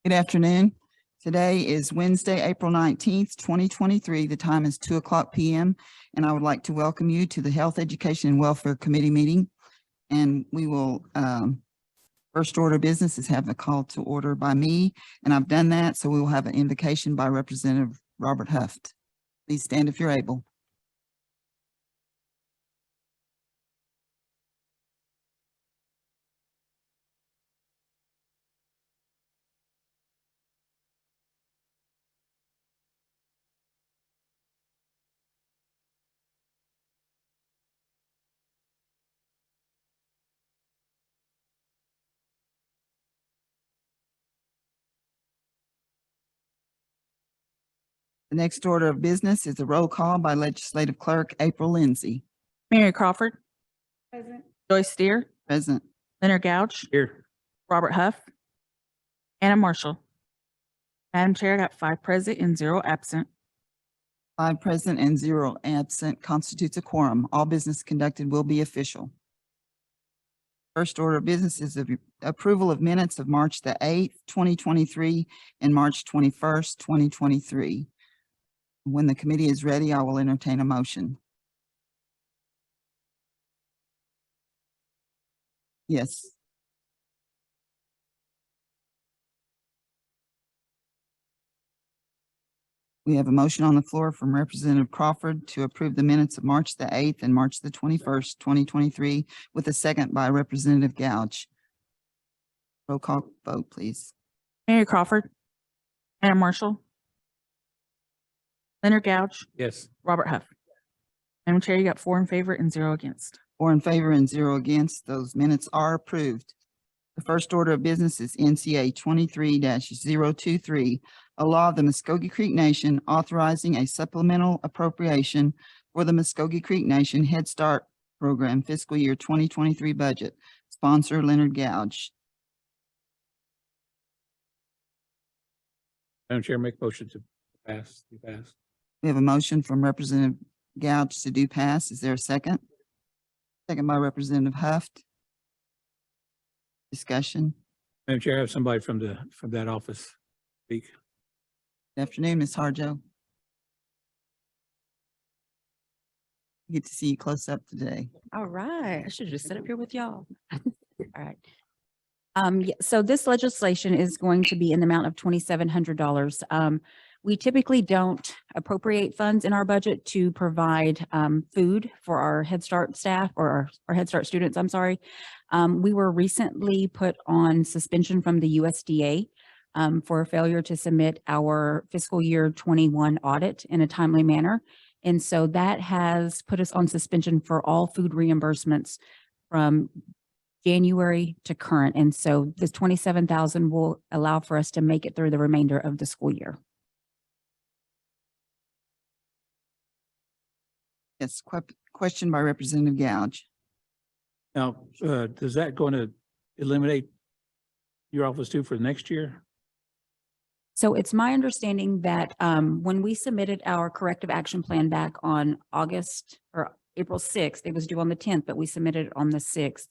Good afternoon. Today is Wednesday, April 19th, 2023. The time is 2:00 p.m. and I would like to welcome you to the Health, Education, and Welfare Committee meeting. And we will, first order of business is have a call to order by me, and I've done that. So we will have an invocation by Representative Robert Huft. Please stand if you're able. The next order of business is a roll call by Legislative Clerk April Lindsay. Mary Crawford. Present. Joyce Steer. Present. Leonard Gouch. Here. Robert Huff. Anna Marshall. Madam Chair, I got 5 present and 0 absent. 5 present and 0 absent constitutes a quorum. All business conducted will be official. First order of business is the approval of minutes of March the 8th, 2023 and March 21st, 2023. When the committee is ready, I will entertain a motion. Yes. We have a motion on the floor from Representative Crawford to approve the minutes of March the 8th and March the 21st, 2023, with a second by Representative Gouch. Roll call vote, please. Mary Crawford. Anna Marshall. Leonard Gouch. Yes. Robert Huff. Madam Chair, you got 4 in favor and 0 against. 4 in favor and 0 against. Those minutes are approved. The first order of business is NCA 23-023, a law of the Muskogee Creek Nation authorizing a supplemental appropriation for the Muskogee Creek Nation Head Start Program fiscal year 2023 budget. Sponsor Leonard Gouch. Madam Chair, make motion to pass. You pass. We have a motion from Representative Gouch to do pass. Is there a second? Second by Representative Huft. Discussion. Madam Chair, I have somebody from that office speak. Good afternoon, Ms. Harjo. Get to see you close up today. All right, I should have just sat up here with y'all. All right. Yeah, so this legislation is going to be in the amount of $2,700. We typically don't appropriate funds in our budget to provide food for our Head Start staff or our Head Start students, I'm sorry. We were recently put on suspension from the USDA for failure to submit our fiscal year 21 audit in a timely manner. And so that has put us on suspension for all food reimbursements from January to current. And so this $27,000 will allow for us to make it through the remainder of the school year. Yes, question by Representative Gouch. Now, is that going to eliminate your office too for next year? So it's my understanding that when we submitted our corrective action plan back on August or April 6th, it was due on the 10th, but we submitted it on the 6th.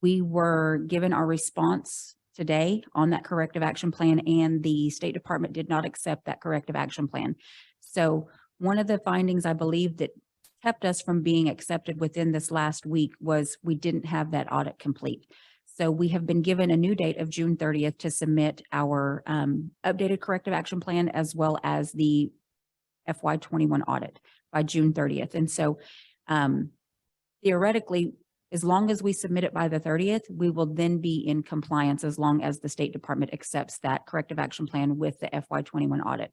We were given our response today on that corrective action plan, and the State Department did not accept that corrective action plan. So one of the findings I believe that kept us from being accepted within this last week was we didn't have that audit complete. So we have been given a new date of June 30th to submit our updated corrective action plan as well as the FY21 audit by June 30th. And so theoretically, as long as we submit it by the 30th, we will then be in compliance as long as the State Department accepts that corrective action plan with the FY21 audit.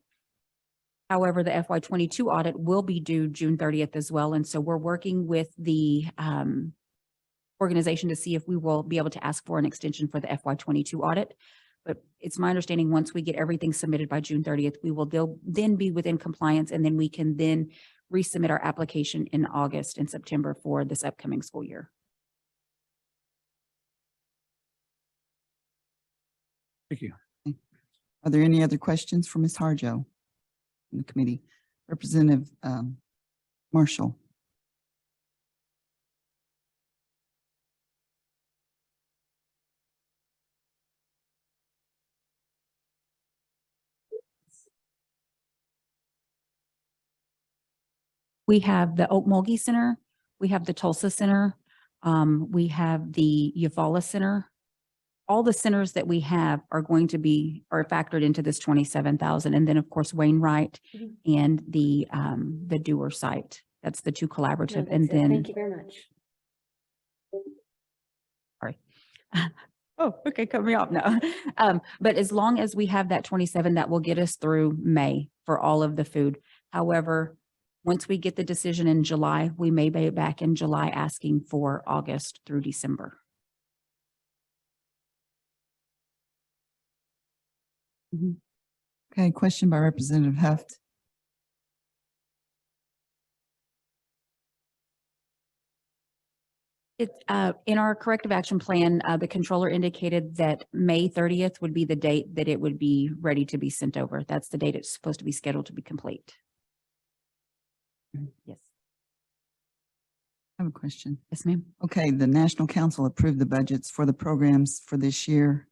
However, the FY22 audit will be due June 30th as well. And so we're working with the organization to see if we will be able to ask for an extension for the FY22 audit. But it's my understanding once we get everything submitted by June 30th, we will then be within compliance, and then we can then resubmit our application in August and September for this upcoming school year. Thank you. Are there any other questions for Ms. Harjo in the committee? Representative Marshall. We have the Okmulgee Center, we have the Tulsa Center, we have the Eufaula Center. All the centers that we have are going to are factored into this 27,000. And then, of course, Wainwright and the Dewar site. That's the two collaborative. And then, Thank you very much. sorry. Oh, okay, cut me off now. But as long as we have that 27, that will get us through May for all of the food. However, once we get the decision in July, we may be back in July asking for August through December. Okay, question by Representative Huft. In our corrective action plan, the controller indicated that May 30th would be the date that it would be ready to be sent over. That's the date it's supposed to be scheduled to be complete. Yes. I have a question. Yes, ma'am. Okay, the National Council approved the budgets for the programs for this year.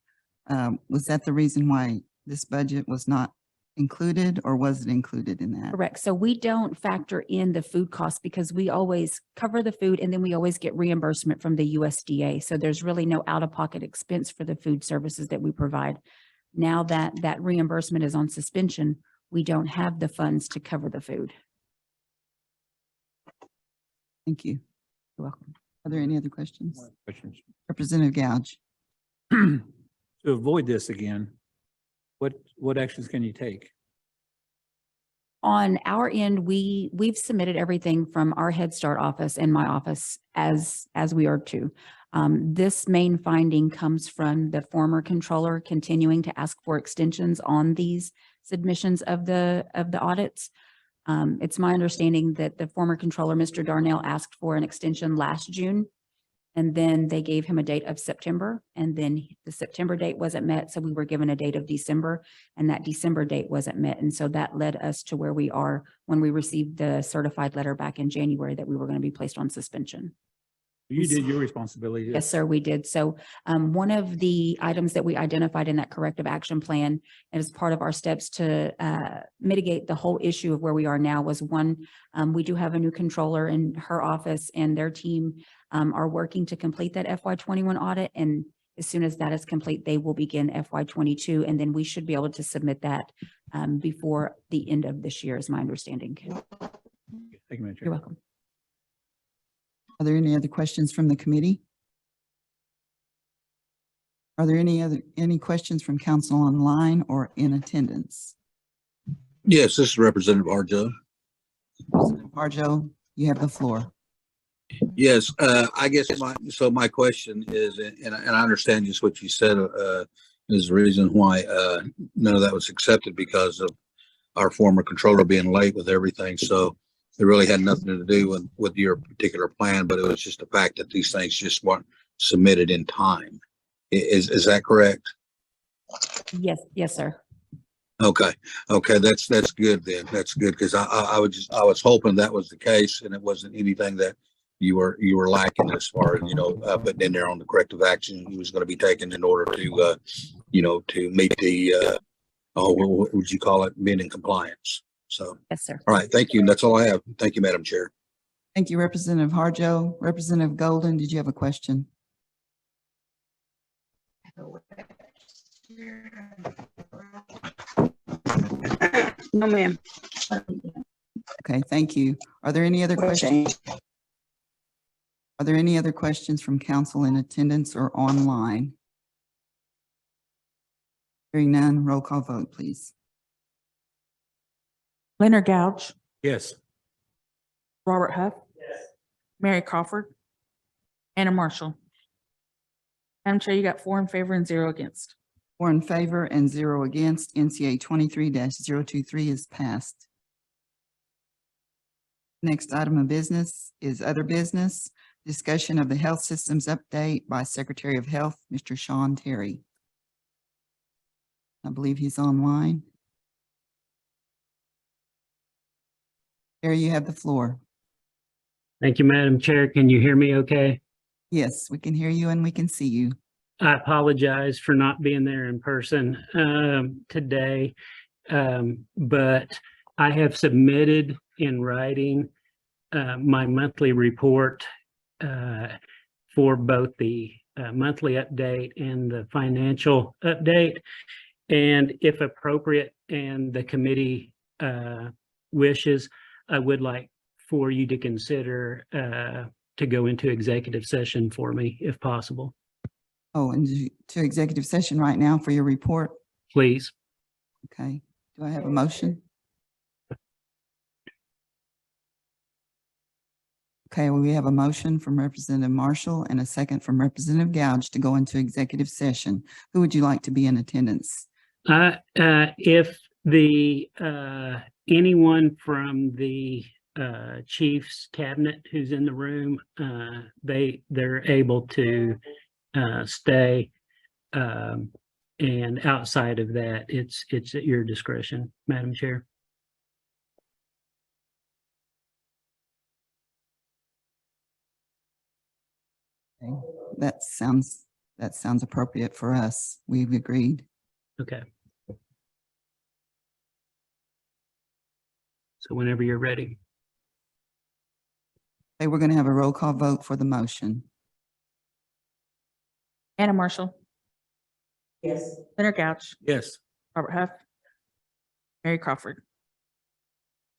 Was that the reason why this budget was not included, or was it included in that? Correct. So we don't factor in the food costs because we always cover the food and then we always get reimbursement from the USDA. So there's really no out-of-pocket expense for the food services that we provide. Now that that reimbursement is on suspension, we don't have the funds to cover the food. Thank you. You're welcome. Are there any other questions? Questions? Representative Gouge. To avoid this again, what actions can you take? On our end, we've submitted everything from our Head Start office and my office as we are too. This main finding comes from the former controller continuing to ask for extensions on these submissions of the audits. It's my understanding that the former controller, Mr. Darnell, asked for an extension last June. And then they gave him a date of September, and then the September date wasn't met. So we were given a date of December, and that December date wasn't met. And so that led us to where we are when we received the certified letter back in January that we were going to be placed on suspension. You did your responsibility. Yes, sir, we did. So one of the items that we identified in that corrective action plan as part of our steps to mitigate the whole issue of where we are now was one, we do have a new controller in her office, and their team are working to complete that FY21 audit. And as soon as that is complete, they will begin FY22. And then we should be able to submit that before the end of this year is my understanding. Thank you, Madam Chair. You're welcome. Are there any other questions from the committee? Are there any questions from council online or in attendance? Yes, this is Representative Arjo. Representative Harjo, you have the floor. Yes, I guess my question is, and I understand just what you said, is the reason why none of that was accepted because of our former controller being late with everything. So it really had nothing to do with your particular plan, but it was just the fact that these things just weren't submitted in time. Is that correct? Yes, sir. Okay, that's good then. That's good, because I was hoping that was the case and it wasn't anything that you were lacking as far as putting in there on the corrective action you was going to be taken in order to to meet the what would you call it, being in compliance. So, Yes, sir. all right, thank you. That's all I have. Thank you, Madam Chair. Thank you, Representative Harjo. Representative Golden, did you have a question? No, ma'am. Okay, thank you. Are there any other questions? Are there any other questions from council in attendance or online? Hearing none, roll call vote, please. Leonard Gouge, Yes. Robert Huff. Mary Crawford, Anna Marshall. Madam Chair, you got 4 in favor and 0 against. 4 in favor and 0 against. NCA 23-023 is passed. Next item of business is other business. Discussion of the health systems update by Secretary of Health, Mr. Sean Terry. I believe he's online. Terry, you have the floor. Thank you, Madam Chair. Can you hear me okay? Yes, we can hear you and we can see you. I apologize for not being there in person today, but I have submitted in writing my monthly report for both the monthly update and the financial update. And if appropriate and the committee wishes, I would like for you to consider to go into executive session for me, if possible, Oh, and to executive session right now for your report? please. Okay. Do I have a motion? Okay, well, we have a motion from Representative Marshall and a second from Representative Gouge to go into executive session. Who would you like to be in attendance? If the anyone from the chief's cabinet who's in the room, they're able to stay. And outside of that, it's at your discretion, Madam Chair. Okay, that sounds appropriate for us. We've agreed. Okay. So whenever you're ready. Okay, we're going to have a roll call vote for the motion. Anna Marshall, Yes. Leonard Gouch, Yes. Robert Huff, Mary Crawford.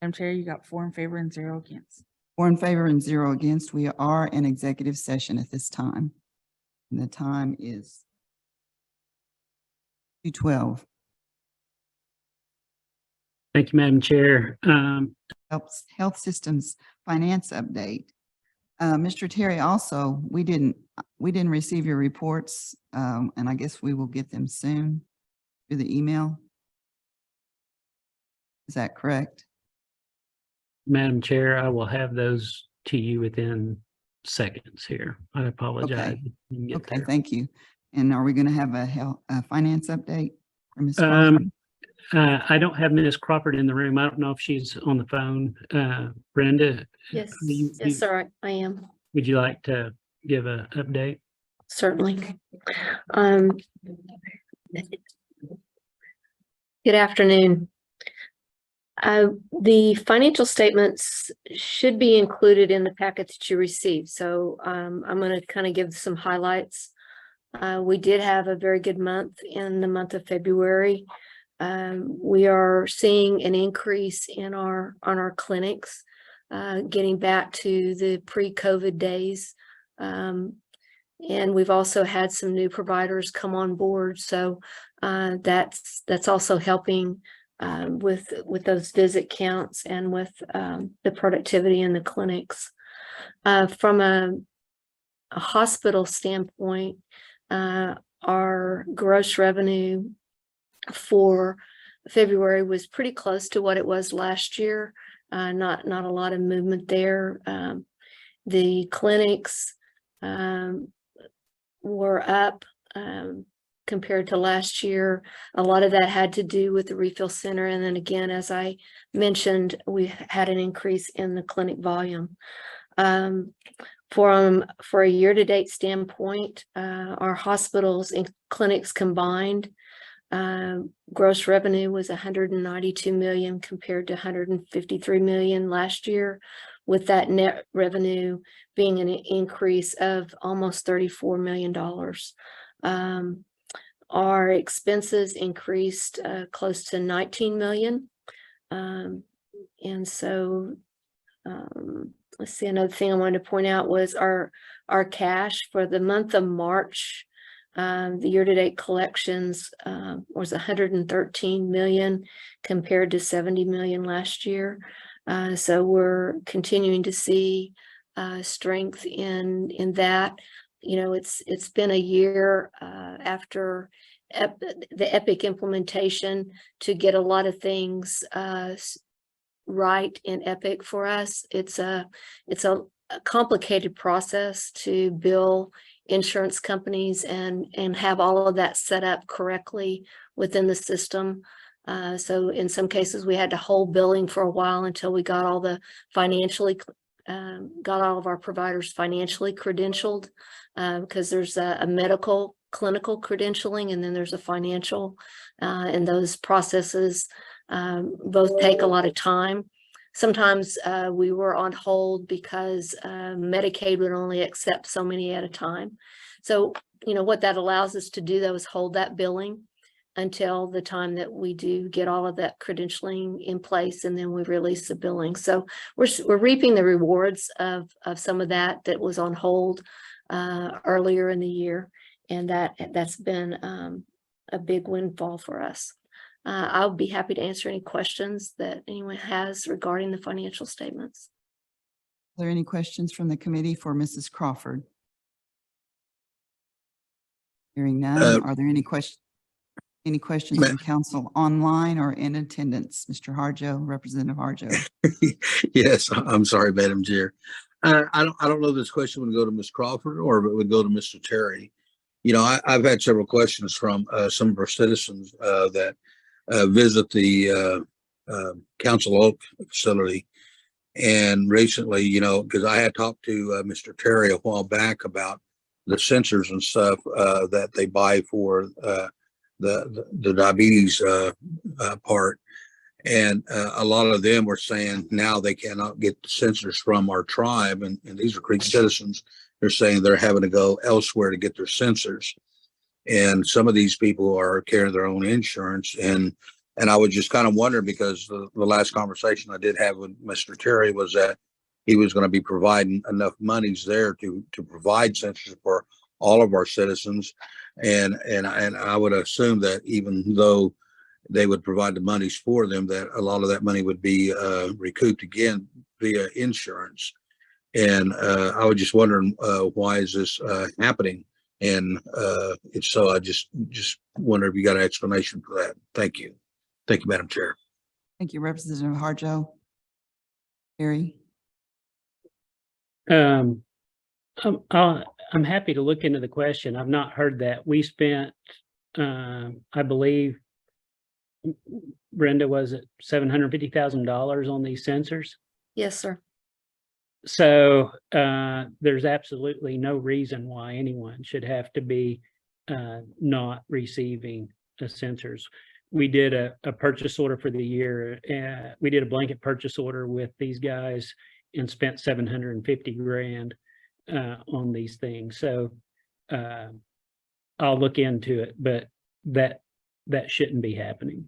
Madam Chair, you got 4 in favor and 0 against. 4 in favor and 0 against. We are in executive session at this time. And the time is 2:12. Thank you, Madam Chair. Health Systems Finance Update. Mr. Terry, also, we didn't receive your reports, and I guess we will get them soon through the email. Is that correct? Madam Chair, I will have those to you within seconds here. I apologize. Okay. You can get Okay, there. thank you. And are we going to have a finance update from Ms. Crawford? I don't have Ms. Crawford in the room. I don't know if she's on the phone. Brenda? Yes, you- yes, sir, I am, Would you like to give an update? certainly. Good afternoon. The financial statements should be included in the packet that you received, so I'm going to kind of give some highlights. We did have a very good month in the month of February. We are seeing an increase in on our clinics, getting back to the pre-COVID days. And we've also had some new providers come on board. So that's also helping with those visit counts and with the productivity in the clinics. From a hospital standpoint, our gross revenue for February was pretty close to what it was last year. Not a lot of movement there. The clinics were up compared to last year. A lot of that had to do with the refill center. And then again, as I mentioned, we had an increase in the clinic volume. For a year-to-date standpoint, our hospitals and clinics combined, gross revenue was 192 million compared to 153 million last year, with that net revenue being an increase of almost $34 million. Our expenses increased close to 19 million. And so let's see, another thing I wanted to point out was our cash for the month of March. The year-to-date collections was 113 million compared to 70 million last year. So we're continuing to see strength in that. You know, it's been a year after the Epic implementation to get a lot of things right in Epic for us. It's a complicated process to bill insurance companies and have all of that set up correctly within the system. So in some cases we had to hold billing for a while until we got all the got all of our providers financially credentialed, because there's a medical clinical credentialing and then there's a financial, and those processes both take a lot of time. Sometimes we were on hold because Medicaid would only accept so many at a time. So, you know, what that allows us to do though is hold that billing until the time that we do get all of that credentialing in place, and then we release the billing. So we're reaping the rewards of some of that was on hold earlier in the year, and that's been a big windfall for us. I'll be happy to answer any questions that anyone has regarding the financial statements. Are there any questions from the committee for Mrs. Crawford? Hearing none, are there any questions? Any questions Ma- from council online or in attendance? Mr. Harjo, Representative Harjo. Yes, I'm sorry, Madam Chair. I don't know if this question would go to Ms. Crawford or if it would go to Mr. Terry. You know, I've had several questions from some of our citizens that visit the Council Oak facility. And recently, you know, because I had talked to Mr. Terry a while back about the sensors and stuff that they buy for the diabetes part. And a lot of them were saying now they cannot get the sensors from our tribe. And these are Creek citizens. They're saying they're having to go elsewhere to get their sensors. And some of these people are carrying their own insurance. And I was just kind of wondering, because the last conversation I did have with Mr. Terry was that he was going to be providing enough monies there to provide sensors for all of our citizens. And I would assume that even though they would provide the monies for them, that a lot of that money would be recouped again via insurance. And I was just wondering, why is this happening? And if so, I just wonder if you got an explanation for that. Thank you. Thank you, Madam Chair. Thank you, Representative Harjo. Terry. I'm happy to look into the question. I've not heard that. We spent, I believe, Brenda, was it $750,000 on these sensors? Yes, sir. So there's absolutely no reason why anyone should have to be not receiving the sensors. We did a purchase order for the year. We did a blanket purchase order with these guys and spent $750,000 on these things. So I'll look into it, but that shouldn't be happening.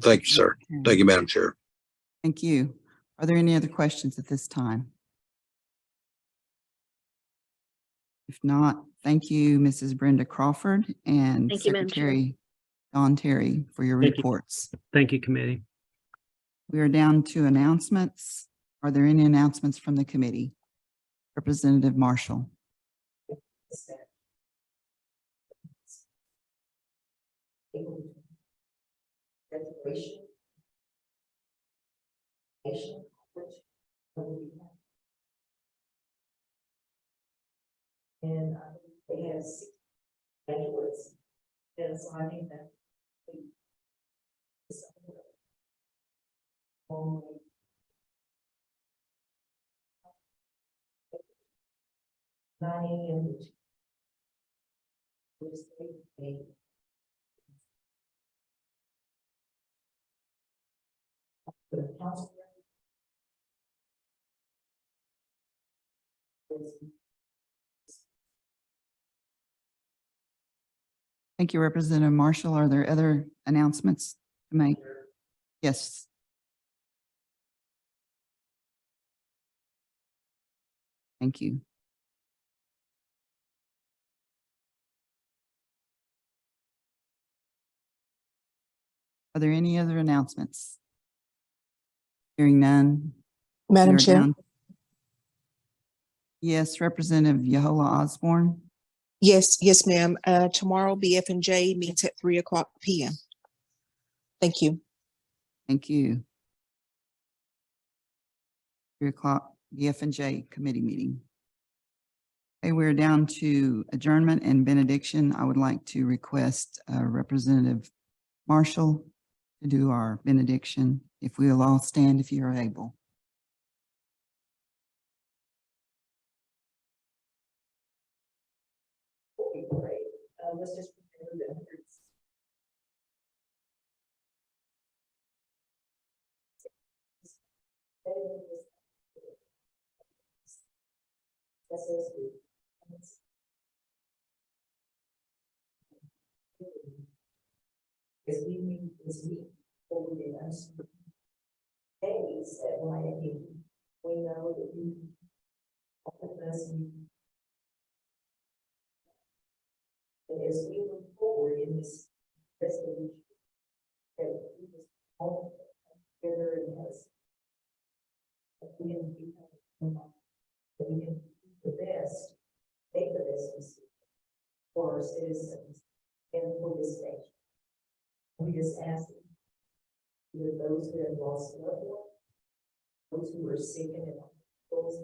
Thank you, sir. Thank you, Madam Chair. Thank you. Are there any other questions at this time? If not, thank you, Mrs. Brenda Crawford and Thank you, Madam Chair. Secretary Don Terry for your Thank you. reports. Thank you, committee. We are down to announcements. Are there any announcements from the committee? Representative Marshall. Declaration. And they have 6 graduates. And so I think that only 9 a.m. The council. Thank you, Representative Marshall. Are there other announcements to make? Yes. Thank you. Are there any other announcements? Hearing none. we Madam are Chair? down- Yes, Representative Yehola Osborne. Yes, ma'am. Tomorrow BF&J meets at 3:00 p.m. Thank you. Thank you. 3:00, the F&J committee meeting. Okay, we're down to adjournment and benediction. I would like to request Representative Marshall to do our benediction. If we will all stand if you are able. Let's just prepare the SSD. As we meet this week, over the uncertain days that lie ahead, we know that you help us. And as we move forward in this resolution, that we just all together and as that we can do the best, make the best for our citizens and for this nation. We just ask either those who have lost loved ones, those who are sick and in hospitals,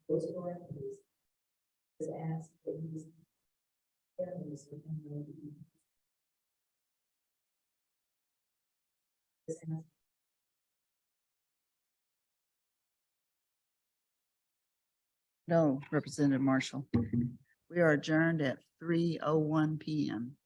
those who are in prison, just ask that you families with them. Just ask. No, Representative Marshall. We are adjourned at 3:01 PM.